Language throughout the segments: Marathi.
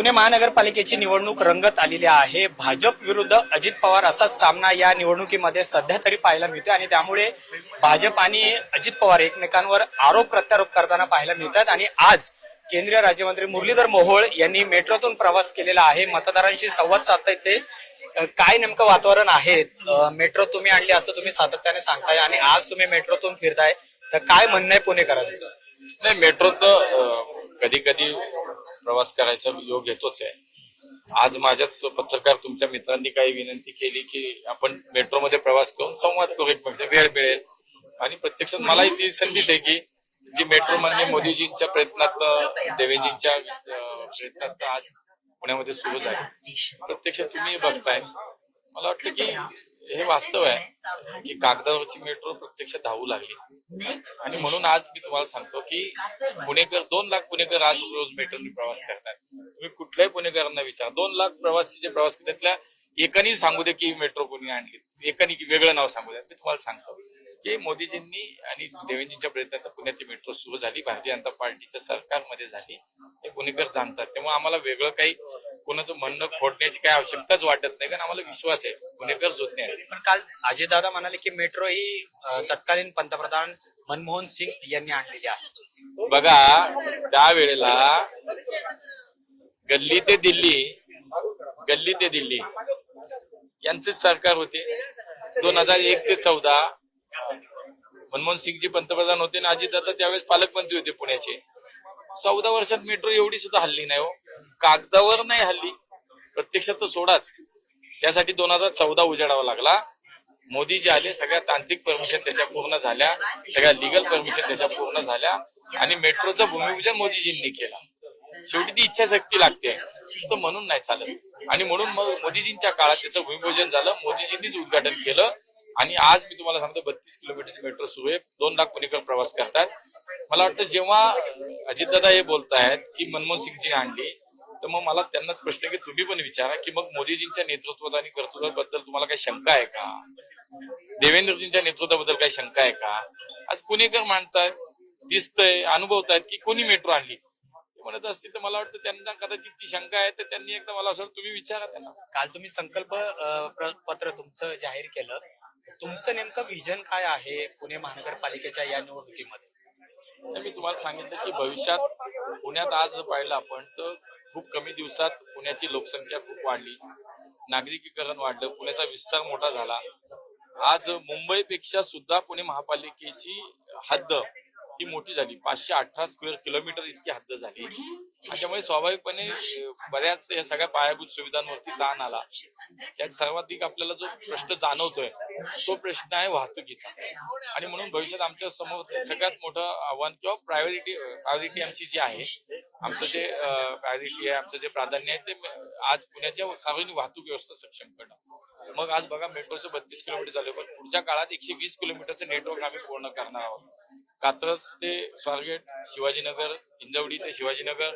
पुणे महानगरपालिकेची निवडणूक रंगत आलेली आहे। भाजप विरुद्ध अजित पवार असा सामना या निवडणुकीमध्ये सध्या तरी पाहायला मिळतोय आणि त्यामुळे भाजप आणि अजित पवार एकमेकांवर आरोप प्रत्यारोप करताना पाहायला मिळतात। आणि आज केंद्रीय राज्यमंत्री मुरलीधर मोहोळ यांनी मेट्रोतून प्रवास केलेला आहे, मतदारांशी संवाद साधतायत ते। काय नेमकं वातावरण आहे? मेट्रो तुम्ही आणली असं तुम्ही सातत्याने सांगताय आणि आज तुम्ही मेट्रोतून फिरताय, तर काय म्हणणं आहे पुणेकरांचं? नाही, मेट्रो तर कधी कधी प्रवास करायचा योग येतोच आहे। आज माझ्याच पत्रकार तुमच्या मित्रांनी काही विनंती केली की आपण मेट्रोमध्ये प्रवास करून संवाद करू, एकमेकांचा वेळ मिळेल आणि प्रत्यक्षात मलाही ती संधीच आहे की जी मेट्रो म्हणजे मोदीजींच्या प्रयत्नात, देवेंजींच्या प्रयत्नात आज पुण्यामध्ये सुरू झाली। प्रत्यक्षात तुम्ही बघताय, मला वाटतं की हे वास्तव आहे की कागदावरची मेट्रो प्रत्यक्षात धावू लागली आणि म्हणून आज मी तुम्हाला सांगतो की पुणेकर 2 लाख पुणेकर आज रोज मेट्रोने प्रवास करतात। तुम्ही कुठल्याही पुणेकरांना विचारा, 2 लाख प्रवासी जे प्रवास करतात त्यातल्या एकानी सांगू दे की मेट्रो कोणी आणली, एकानी वेगळं नाव सांगू द्या। मी तुम्हाला सांगतो की मोदीजींनी आणि देवेंजींच्या प्रयत्नात पुण्याची मेट्रो सुरू झाली, भारतीय जनता पार्टीच्या सरकारमध्ये झाली, हे पुणेकर जाणतात। त्यामुळे आम्हाला वेगळं काही कोणाचं म्हणणं खोडण्याची काही आवश्यकताच वाटत नाही, कारण आम्हाला विश्वास आहे पुणेकर जुळणे आहे। पण काल अजितदादा म्हणाले की मेट्रो ही तत्कालीन पंतप्रधान मनमोहन सिंग यांनी आणलेली आहे। बघा, त्यावेळेला गल्ली ते दिल्ली यांचे सरकार होते। 2001 ते 14 मनमोहन सिंगजी पंतप्रधान होते आणि अजितदादा त्यावेळेस पालकमंत्री होते पुण्याचे। 14 वर्षात मेट्रो एवढी सुद्धा हल्ली नाही हो, कागदावर नाही हल्ली, प्रत्यक्षात तर सोडाच। त्यासाठी 2014 उजाडावा लागला। मोदीजी आले, सगळ्या तांत्रिक परमिशन त्याच्या पूर्ण झाल्या, सगळ्या लिगल परमिशन त्याच्या पूर्ण झाल्या आणि मेट्रोचं भूमिपूजन मोदीजींनी केलं। शेवटी ती इच्छाशक्ती लागते, नुसतं म्हणून नाही चालत। आणि म्हणून मग मोदीजींच्या काळात त्याचं भूमिपूजन झालं, मोदीजींनीच उद्घाटन केलं आणि आज मी तुम्हाला सांगतो 32 किलोमीटरची मेट्रो सुरू आहे, 2 लाख पुणेकर प्रवास करतात। मला वाटतं जेव्हा अजितदादा हे बोलतायत की मनमोहन सिंगजी आणली, तर मग मला त्यांना प्रश्न की तुम्ही पण विचारा की मग मोदीजींच्या नेतृत्वात आणि कर्तृत्वाबद्दल तुम्हाला काही शंका आहे का? देवेंद्रजींच्या नेतृत्वाबद्दल काही शंका आहे का? आज पुणेकर मांडतायत, दिसतंय, अनुभवतायत की कोणी मेट्रो आणली म्हणत असतील, तर मला वाटतं त्यांना कदाचित ती शंका आहे, तर त्यांनी एकदा मला असं तुम्ही विचारा त्यांना। काल तुम्ही संकल्प पत्र तुमचं जाहीर केलं, तुमचं नेमकं विजन काय आहे पुणे महानगरपालिकेच्या या निवडणुकीमध्ये? मी तुम्हाला सांगितलं की भविष्यात पुण्यात आज पाहिलं आपण तर खूप कमी दिवसात पुण्याची लोकसंख्या खूप वाढली, नागरिकीकरण वाढलं, पुण्याचा विस्तार मोठा झाला। आज मुंबईपेक्षा सुद्धा पुणे महापालिकेची हद्द ही मोठी झाली, 518 स्क्वेअर किलोमीटर इतकी हद्द झाली आणि त्यामुळे स्वाभाविकपणे बऱ्याच या सगळ्या पायाभूत सुविधांवरती ताण आला। त्यात सर्वाधिक आपल्याला जो प्रश्न जाणवतोय तो प्रश्न आहे वाहतुकीचा आणि म्हणून भविष्यात आमच्या समोर सगळ्यात मोठं आव्हान किंवा प्रायोरिटी आमची जी आहे, आमचं जे प्रायोरिटी आहे, आमचं जे प्राधान्य आहे ते आज पुण्याच्या सार्वजनिक वाहतूक व्यवस्था सक्षम करणं। मग आज बघा, मेट्रोचं 32 किलोमीटर झाले, पण पुढच्या काळात 120 किलोमीटरचं नेटवर्क आम्ही पूर्ण करणार आहोत। कात्रज ते स्वारगेट, शिवाजीनगर, हिंजवडी ते शिवाजीनगर,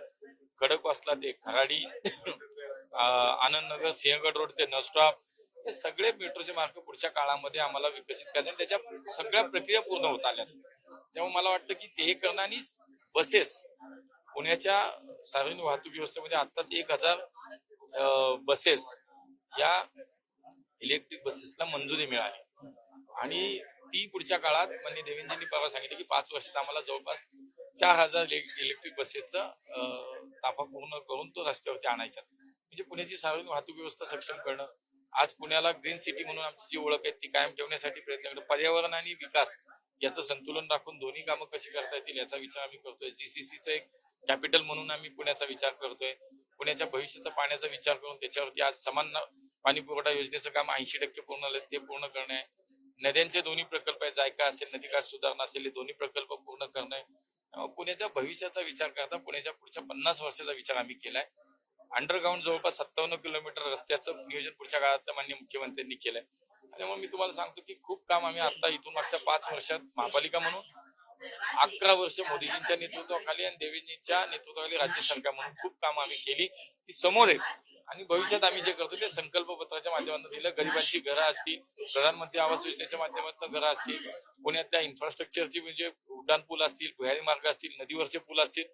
खडकवासला ते खराडी, आनंदनगर, सिंहगड रोड ते नस्टॉप, हे सगळे मेट्रोचे मार्ग पुढच्या काळामध्ये आम्हाला विकसित करायचे आणि त्याच्या सगळ्या प्रक्रिया पूर्ण होत आल्या। त्यामुळे मला वाटतं की ते करणं आणि बसेस पुण्याच्या सार्वजनिक वाहतूक व्यवस्थेमध्ये आताच 1000 बसेस या इलेक्ट्रिक बसेसला मंजुरी मिळाली आणि ती पुढच्या काळात माननीय देवेंद्रजींनी परवा सांगितलं की 5 वर्षात आम्हाला जवळपास 4000 इलेक्ट्रिक बसेसचा ताफा पूर्ण करून तो रस्त्यावरती आणायचा, म्हणजे पुण्याची सार्वजनिक वाहतूक व्यवस्था सक्षम करणं। आज पुण्याला ग्रीन सिटी म्हणून आमची जी ओळख आहे ती कायम ठेवण्यासाठी प्रयत्न करतो। पर्यावरण आणि विकास याचं संतुलन राखून दोन्ही कामं कशी करता येतील याचा विचार आम्ही करतोय। जीसीसीचं एक कॅपिटल म्हणून आम्ही पुण्याचा विचार करतोय। पुण्याच्या भविष्याचा पाण्याचा विचार करून त्याच्यावरती आज समान पाणी पुरवठा योजनेचं काम 80% पूर्ण झालं, ते पूर्ण करणं आहे। नद्यांचे दोन्ही प्रकल्प आहे, जायका असेल, नदीकाठ सुधारणा असेल, हे दोन्ही प्रकल्प पूर्ण करणं आहे। पुण्याच्या भविष्याचा विचार करता पुण्याच्या पुढच्या 50 वर्षाचा विचार आम्ही केलाय। अंडरग्राऊंड जवळपास 57 किलोमीटर रस्त्याचं नियोजन पुढच्या काळातल्या माननीय मुख्यमंत्र्यांनी केलंय आणि मग मी तुम्हाला सांगतो की खूप काम आम्ही आता इथून मागच्या 5 वर्षात महापालिका म्हणून, 11 वर्ष मोदीजींच्या नेतृत्वाखाली आणि देवेंजींच्या नेतृत्वाखाली राज्य सरकार म्हणून खूप काम आम्ही केली, ती समोर आहे आणि भविष्यात आम्ही जे करतो ते संकल्प पत्राच्या माध्यमातून दिलं। गरिबांची घरं असतील, प्रधानमंत्री आवास योजनेच्या माध्यमातून घरं असतील, पुण्यातल्या इन्फ्रास्ट्रक्चरची म्हणजे उड्डाण पूल असतील, भुयारी मार्ग असतील, नदीवरचे पूल असतील,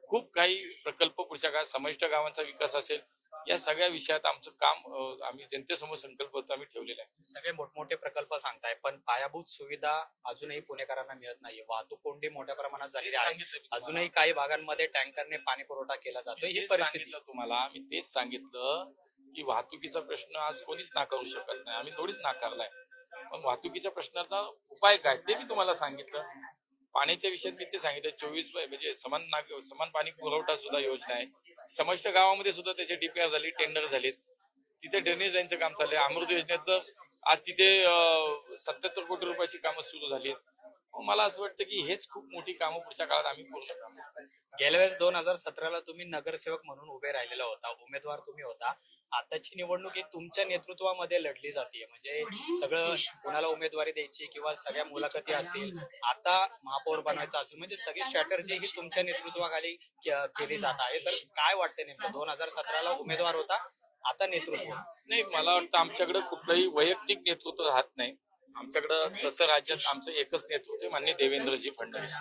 खूप काही प्रकल्प पुढच्या काळात समाविष्ट गावांचा विकास असेल, या सगळ्या विषयात आमचं काम आम्ही जनतेसमोर संकल्प आम्ही ठेवलेला आहे. सगळे मोठमोठे प्रकल्प सांगताय, पण पायाभूत सुविधा अजूनही पुणेकरांना मिळत नाहीये. वाहतूक कोंडी मोठ्या प्रमाणात झालेली आहे. सांगितलं मी तुम्हाला. अजूनही काही भागांमध्ये टँकरने पाणी पुरवठा केला जातोय. ही तेच परिस्थिती सांगितलं तुम्हाला, मी तेच सांगितलं की वाहतुकीचा प्रश्न आज कोणीच नाकारू शकत नाही, आम्ही थोडीच नाकारलाय. पण वाहतुकीच्या प्रश्नाचा उपाय काय ते मी तुम्हाला सांगितलं. पाण्याच्या विषयात मी ते सांगितलं, 24 म्हणजे समान पाणी पुरवठा सुद्धा योजना आहे. समष्ट गावामध्ये सुद्धा त्याची डीपीआर झाली, टेंडर झालीत. तिथे ड्रेनेज लाईनचं काम चाललंय. अमृत योजनेत तर आज तिथे 77 कोटी रुपयाची कामं सुरू झाली. मला असं वाटतं की हेच खूप मोठी कामं पुढच्या काळात आम्ही पूर्ण करू. गेल्या वेळेस 2017ला तुम्ही नगरसेवक म्हणून उभे राहिलेला होता, उमेदवार तुम्ही होता. आताची निवडणूक ही तुमच्या नेतृत्वामध्ये लढली जाते. म्हणजे सगळं कोणाला उमेदवारी द्यायची किंवा सगळ्या मुलाखती असतील, आता महापौर बनवायचं असेल, म्हणजे सगळी स्ट्रॅटर्जी ही तुमच्या नेतृत्वाखाली केली जात आहे. तर काय वाटतं नेमकं, 2017ला उमेदवार होता, आता नेतृत्व? नाही, मला वाटतं आमच्याकडे कुठलंही वैयक्तिक नेतृत्व राहत नाही. आमच्याकडं तसं राज्यात आमचं एकच नेतृत्व आहे, माननीय देवेंद्रजी फडणवीस.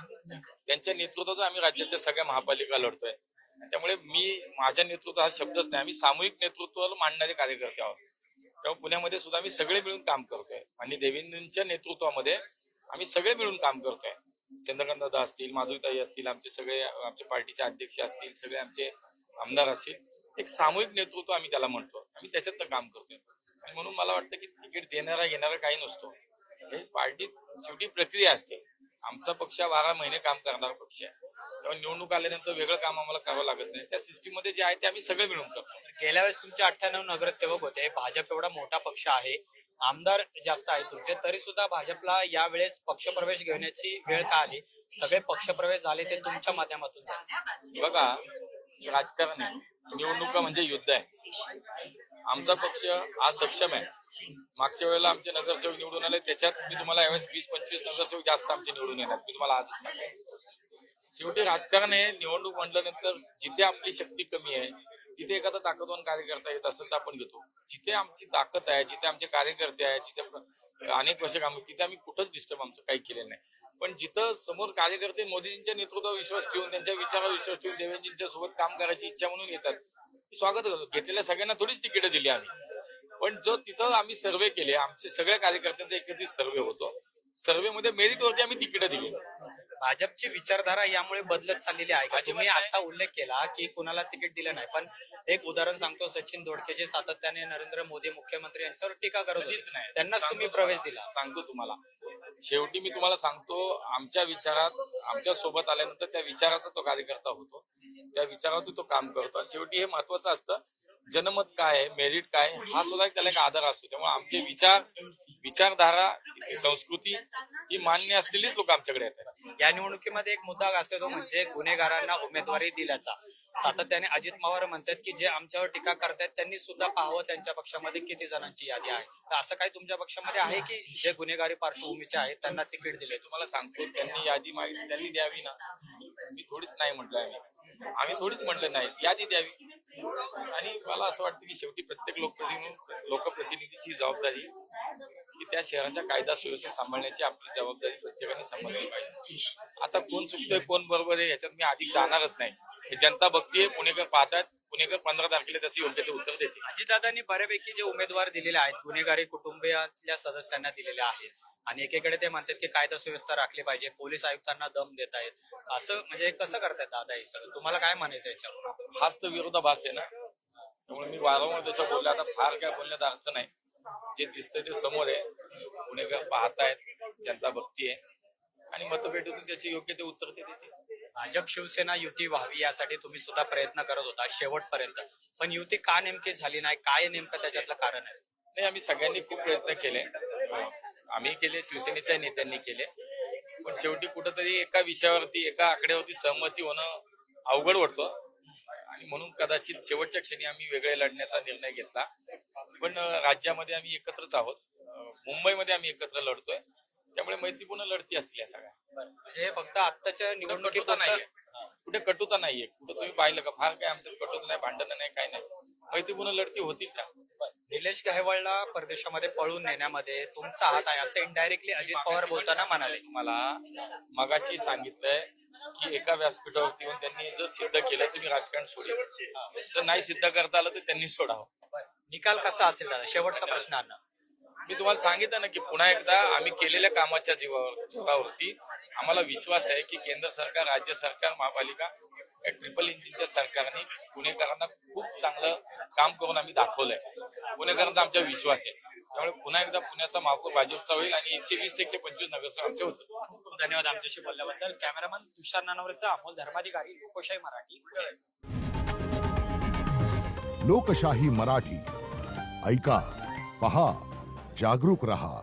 त्यांच्या नेतृत्वात आम्ही राज्यातल्या सगळ्या महापालिका लढतोय. त्यामुळे माझ्या नेतृत्व हा शब्दच नाही, आम्ही सामूहिक नेतृत्वाला मांडणारे कार्यकर्ते आहोत. त्यामुळे पुण्यामध्ये सुद्धा आम्ही सगळे मिळून काम करतोय. माननीय देवेंद्रजींच्या नेतृत्वामध्ये आम्ही सगळे मिळून काम करतोय. चंद्रकांत दादा असतील, माधुरीताई असतील, आमचे सगळे आमच्या पार्टीचे अध्यक्ष असतील, सगळे आमचे आमदार असतील, एक सामूहिक नेतृत्व आम्ही त्याला म्हणतो. आम्ही त्याच्यात काम करतोय. आणि म्हणून मला वाटतं की तिकीट देणारा घेणारा काही नसतो. हे पार्टीत शेवटी प्रक्रिया असते. आमचा पक्ष 12 महिने काम करणारा पक्ष आहे. तेव्हा निवडणूक आल्यानंतर वेगळं काम आम्हाला करावं लागत नाही. त्या सिस्टीम मध्ये जे आहे ते आम्ही सगळे मिळून करतो. गेल्या वेळेस तुमचे 98 नगरसेवक होते. भाजप एवढा मोठा पक्ष आहे, आमदार जास्त आहेत तुमचे, तरी सुद्धा भाजपला यावेळेस पक्षप्रवेश घेण्याची वेळ का आली? सगळे पक्षप्रवेश झाले ते तुमच्या माध्यमातून झाले. बघा, राजकारण आहे, निवडणुका म्हणजे युद्ध आहे. आमचा पक्ष आज सक्षम आहे. मागच्या वेळेला आमचे नगरसेवक निवडून आले, त्याच्यात मी तुम्हाला यावेळेस 20-25 नगरसेवक जास्त आमचे निवडून येणार, मी तुम्हाला आजच सांगेन. शेवटी राजकारण आहे. निवडणूक म्हटल्यानंतर जिथे आपली शक्ती कमी आहे तिथे एखादा ताकदवान कार्यकर्ता येत असेल तर आपण घेतो. जिथे आमची ताकद आहे, जिथे आमचे कार्यकर्ते आहेत, जिथे अनेक वर्ष काम, तिथे आम्ही कुठंच डिस्टर्ब आमचं काही केलेलं नाही. पण जिथं समोर कार्यकर्ते मोदीजींच्या नेतृत्वावर विश्वास ठेवून, त्यांच्या विचारावर विश्वास ठेवून देवेंद्रजींच्या सोबत काम करायची इच्छा म्हणून येतात, स्वागत करतो. घेतलेल्या सगळ्यांना थोडीच तिकीट दिली आम्ही. पण जो तिथं आम्ही सर्व्हे केले, आमचे सगळ्या कार्यकर्त्यांचा एकत्रित सर्व्हे होतो. सर्व्हे मध्ये मेरिटवरती आम्ही तिकीट दिली. भाजपची विचारधारा यामुळे बदलत चाललेली आहे का? तुम्ही आता उल्लेख केला की कुणाला तिकीट दिलं नाही, पण एक उदाहरण सांगतो, सचिन दोडके जे सातत्याने नरेंद्र मोदी मुख्यमंत्री यांच्यावर टीका करत होते, त्यांनाच तुम्ही प्रवेश दिला. सांगतो तुम्हाला, शेवटी मी तुम्हाला सांगतो, आमच्या विचारात आमच्या सोबत आल्यानंतर त्या विचाराचा तो कार्यकर्ता होतो, त्या विचारावरती तो काम करतो. आणि शेवटी हे महत्वाचं असतं, जनमत काय आहे, मेरिट काय, हा सुद्धा त्याला एक आधार असतो. त्यामुळे आमचे विचारधारा, तिथली संस्कृती ही मान्य असलेलीच लोक आमच्याकडे येतात. या निवडणुकीमध्ये एक मुद्दा असतो, तो म्हणजे गुन्हेगारांना उमेदवारी दिल्याचा. सातत्याने अजित पवार म्हणतात की जे आमच्यावर टीका करतायत त्यांनी सुद्धा पाहावं त्यांच्या पक्षामध्ये किती जणांची यादी आहे. तर असं काही तुमच्या पक्षामध्ये आहे की जे गुन्हेगारी पार्श्वभूमीचे आहेत त्यांना तिकीट दिले? तुम्हाला सांगतो, त्यांनी यादी मागितली, त्यांनी द्यावी ना. मी थोडीच नाही म्हटलंय, आम्ही थोडीच म्हटलं नाही, यादी द्यावी. आणि मला असं वाटतं की शेवटी प्रत्येक लोकप्रतिनिधीची जबाबदारी की त्या शहराच्या कायदा सुव्यवस्था सांभाळण्याची आपली जबाबदारी प्रत्येकाने समजली पाहिजे. आता कोण चुकतोय कोण बरोबर आहे याच्यात मी अधिक जाणारच नाही. हे जनता बघतीये, पुणेकर पाहतात, पुणेकर 15 तारखेला त्याचं योग्य ते उत्तर देते. अजितदादांनी बऱ्यापैकी जे उमेदवार दिलेले आहेत गुन्हेगारी कुटुंबियातल्या सदस्यांना दिलेले आहेत, आणि एकीकडे ते म्हणतात की कायदा सुव्यवस्था राखली पाहिजे, पोलीस आयुक्तांना दम देत आहेत. असं म्हणजे कसं करतात दादा हे सगळं? तुम्हाला काय म्हणायचं याच्यावर? हाच तर विरोधाभास आहे ना. त्यामुळे मी वारंवार त्याच्या बोलले, आता फार काय बोलण्यात अर्थ नाही. जे दिसतंय ते समोर आहे, पुणेकर पाहतायत, जनता बघतीये आणि मतपेटीतून त्याचे योग्य ते उत्तर ते देते. भाजप शिवसेना युती व्हावी यासाठी तुम्ही सुद्धा प्रयत्न करत होता शेवटपर्यंत, पण युती का नेमकी झाली नाही? काय नेमकं त्याच्यातलं कारण आहे? नाही, आम्ही सगळ्यांनी खूप प्रयत्न केले, आम्ही केले, शिवसेनेच्या नेत्यांनी केले, पण शेवटी कुठंतरी एका विषयावरती, एका आकड्यावरती सहमती होणं अवघड वाटतं. आणि म्हणून कदाचित शेवटच्या क्षणी आम्ही वेगळे लढण्याचा निर्णय घेतला. पण राज्यामध्ये आम्ही एकत्रच आहोत, मुंबईमध्ये आम्ही एकत्र लढतोय, त्यामुळे मैत्रीपूर्ण लढती असतील या सगळ्या. म्हणजे फक्त आत्ताच्या निवडणुकीत नाहीये, कुठे कटुता नाहीये, कुठं तुम्ही पाहिलं का? फार काय आमच्यात कटुता नाही, भांडणं नाही, काय नाही, मैत्रीपूर्ण लढती होतील त्या. निलेश गहेवाळला परदेशामध्ये पळून नेण्यामध्ये तुमचा हात आहे असं इनडायरेक्टली अजित पवार बोलताना म्हणाले. मला मगाशी सांगितलंय की एका व्यासपीठावरती येऊन त्यांनी जर सिद्ध केलं तर मी राजकारण सोडेल, जर नाही सिद्ध करता आलं तर त्यांनी सोडावं. निकाल कसा असेल दादा, शेवटचा प्रश्न अण्णा. मी तुम्हाला सांगितलं ना की पुन्हा एकदा आम्ही केलेल्या कामाच्या जोरावरती आम्हाला विश्वास आहे की केंद्र सरकार, राज्य सरकार, महापालिका या ट्रिपल इंजिनच्या सरकारने पुणेकरांना खूप चांगलं काम करून आम्ही दाखवलंय. पुणेकरांचा आमचा विश्वास आहे. त्यामुळे पुन्हा एकदा पुण्याचा महापौर भाजपचा होईल आणि 120 ते 125 नगरसेवक आमचे होतील. खूप खूप धन्यवाद आमच्याशी बोलल्याबद्दल. कॅमेरामन तुषार नानावरेसह अमोल धर्माधिकारी, लोकशाही मराठी. लोकशाही मराठी ऐका, पहा, जागरूक रहा.